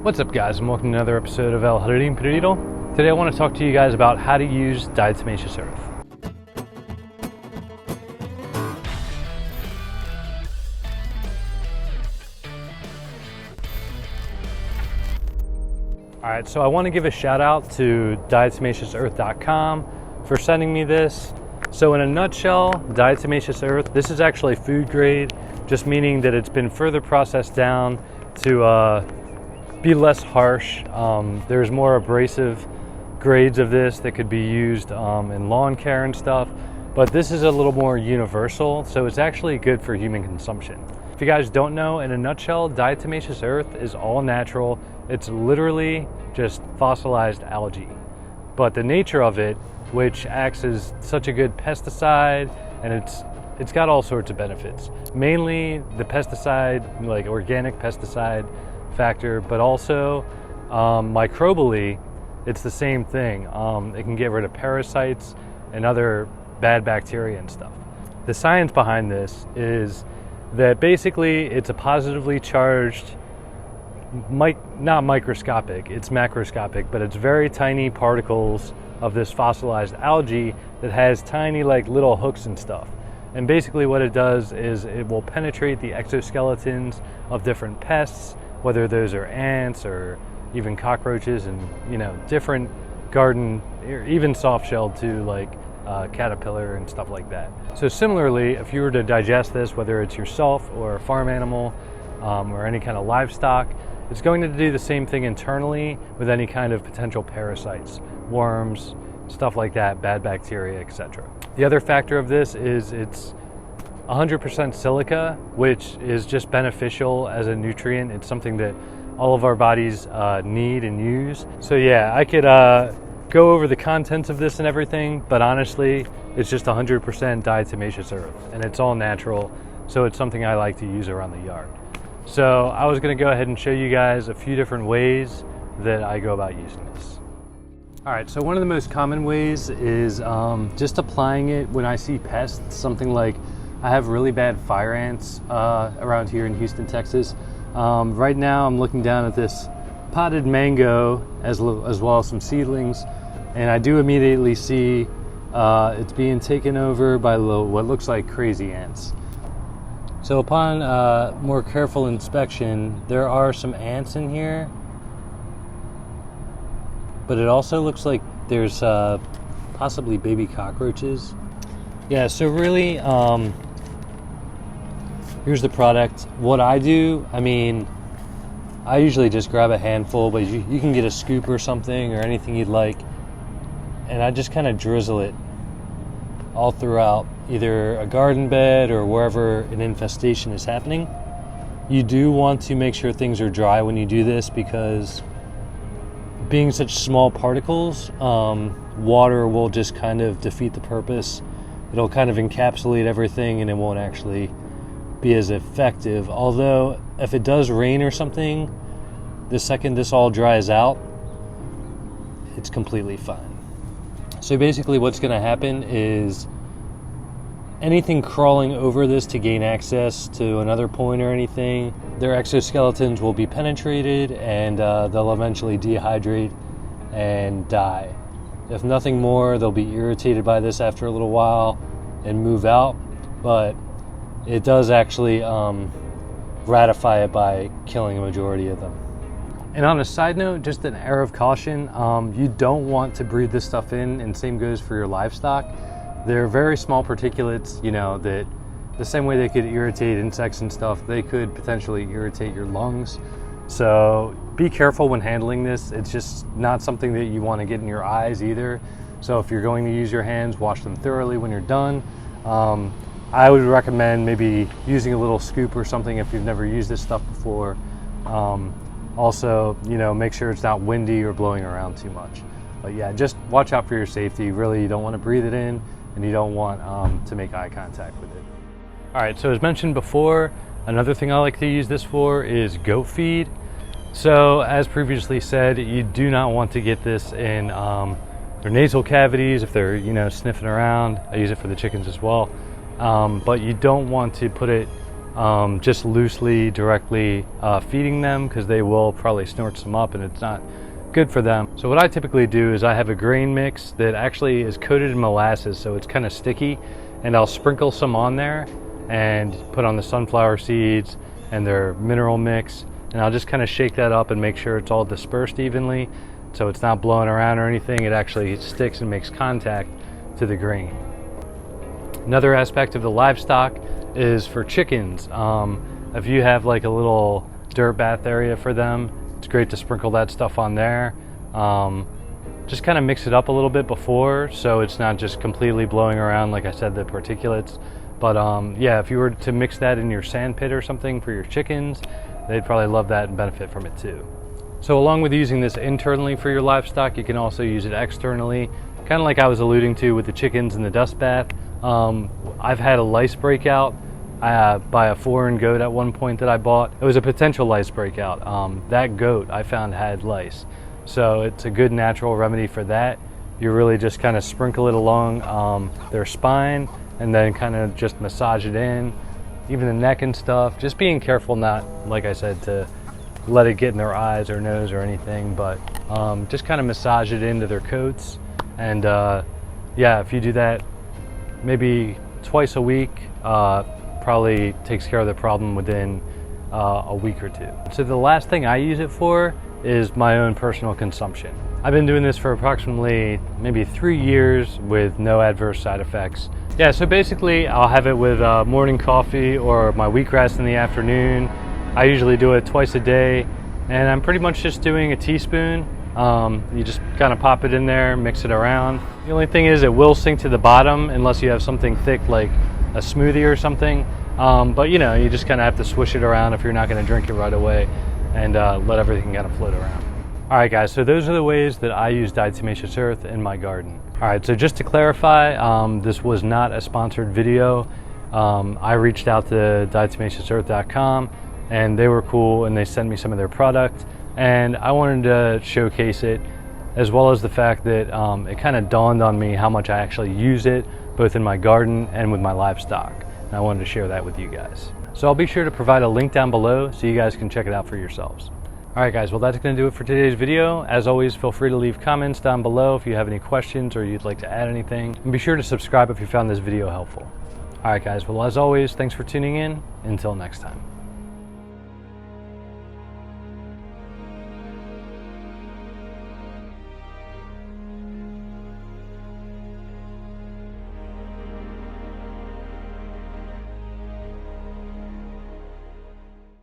What's up guys, and welcome to another episode of El Jardín Perdido. Today I want to talk to you guys about how to use diatomaceous earth. Alright, so I want to give a shout out to diatomaceousearth.com for sending me this. So in a nutshell, diatomaceous earth, this is actually food grade, just meaning that it's been further processed down to be less harsh. There's more abrasive grades of this that could be used in lawn care and stuff, but this is a little more universal, so it's actually good for human consumption. If you guys don't know, in a nutshell, diatomaceous earth is all natural. It's literally just fossilized algae. But the nature of it, which acts as such a good pesticide, and it's got all sorts of benefits. Mainly the pesticide, like organic pesticide factor, but also microbially, it's the same thing. It can get rid of parasites and other bad bacteria and stuff. The science behind this is that basically it's a positively charged, not microscopic, it's macroscopic, but it's very tiny particles of this fossilized algae that has tiny like little hooks and stuff. And basically what it does is it will penetrate the exoskeletons of different pests, whether those are ants or even cockroaches and, you know, different garden, or even soft-shelled too, like caterpillar and stuff like that. So similarly, if you were to digest this, whether it's yourself or a farm animal or any kind of livestock, it's going to do the same thing internally with any kind of potential parasites, worms, stuff like that, bad bacteria, etc. The other factor of this is it's 100% silica, which is just beneficial as a nutrient. It's something that all of our bodies need and use. So yeah, I could go over the contents of this and everything, but honestly, it's just 100% diatomaceous earth, and it's all natural, so it's something I like to use around the yard. So I was going to go ahead and show you guys a few different ways that I go about using this. Alright, so one of the most common ways is just applying it when I see pests, something like I have really bad fire ants around here in Houston, Texas. Right now I'm looking down at this potted mango as well as some seedlings, and I do immediately see it's being taken over by what looks like crazy ants. So upon more careful inspection, there are some ants in here, but it also looks like there's possibly baby cockroaches. Yeah, so really, here's the product. What I do, I usually just grab a handful, but you can get a scoop or something or anything you'd like, and I just kind of drizzle it all throughout either a garden bed or wherever an infestation is happening. You do want to make sure things are dry when you do this, because being such small particles, water will just kind of defeat the purpose. It'll kind of encapsulate everything and it won't actually be as effective. Although if it does rain or something, the second this all dries out, it's completely fine. So basically what's going to happen is anything crawling over this to gain access to another point or anything, their exoskeletons will be penetrated and they'll eventually dehydrate and die. If nothing more, they'll be irritated by this after a little while and move out, but it does actually ratify it by killing a majority of them. And on a side note, just an air of caution, you don't want to breathe this stuff in, and same goes for your livestock. They're very small particulates, you know, that the same way they could irritate insects and stuff, they could potentially irritate your lungs. So be careful when handling this. It's just not something that you want to get in your eyes either. So if you're going to use your hands, wash them thoroughly when you're done. I would recommend maybe using a little scoop or something if you've never used this stuff before. Also, you know, make sure it's not windy or blowing around too much. But yeah, just watch out for your safety. Really, you don't want to breathe it in, and you don't want to make eye contact with it. All right, so as mentioned before, another thing I like to use this for is goat feed. So as previously said, you do not want to get this in their nasal cavities if they're, you know, sniffing around. I use it for the chickens as well. But you don't want to put it just loosely, directly feeding them, because they will probably snort some up and it's not good for them. So what I typically do is I have a grain mix that actually is coated in molasses, so it's kind of sticky, and I'll sprinkle some on there and put on the sunflower seeds and their mineral mix, and I'll just kind of shake that up and make sure it's all dispersed evenly, so it's not blowing around or anything. It actually sticks and makes contact to the grain. Another aspect of the livestock is for chickens. If you have like a little dirt bath area for them, it's great to sprinkle that stuff on there. Just kind of mix it up a little bit before, so it's not just completely blowing around, like I said, the particulates. But yeah, if you were to mix that in your sand pit or something for your chickens, they'd probably love that and benefit from it too. So along with using this internally for your livestock, you can also use it externally, kind of like I was alluding to with the chickens and the dust bath. I've had a lice breakout by a foreign goat at one point that I bought. It was a potential lice breakout. That goat I found had lice. So it's a good natural remedy for that. You really just kind of sprinkle it along their spine and then kind of just massage it in, even the neck and stuff. Just being careful not, like I said, to let it get in their eyes or nose or anything, but just kind of massage it into their coats. And yeah, if you do that maybe twice a week, probably takes care of the problem within a week or two. So the last thing I use it for is my own personal consumption. I've been doing this for approximately maybe 3 years with no adverse side effects. Yeah, so basically I'll have it with morning coffee or my wheatgrass in the afternoon. I usually do it twice a day, and I'm pretty much just doing a teaspoon. You just kind of pop it in there, mix it around. The only thing is it will sink to the bottom unless you have something thick like a smoothie or something. But you know, you just kind of have to swish it around if you're not going to drink it right away, and let everything kind of float around. All right guys, so those are the ways that I use Diatomaceous Earth in my garden. All right, so just to clarify, this was not a sponsored video. I reached out to diatomaceousearth.com and they were cool and they sent me some of their product, and I wanted to showcase it, as well as the fact that it kind of dawned on me how much I actually use it both in my garden and with my livestock, and I wanted to share that with you guys. So I'll be sure to provide a link down below so you guys can check it out for yourselves. All right guys, well that's going to do it for today's video. As always, feel free to leave comments down below if you have any questions or you'd like to add anything, and be sure to subscribe if you found this video helpful. All right guys, well as always, thanks for tuning in. Until next time.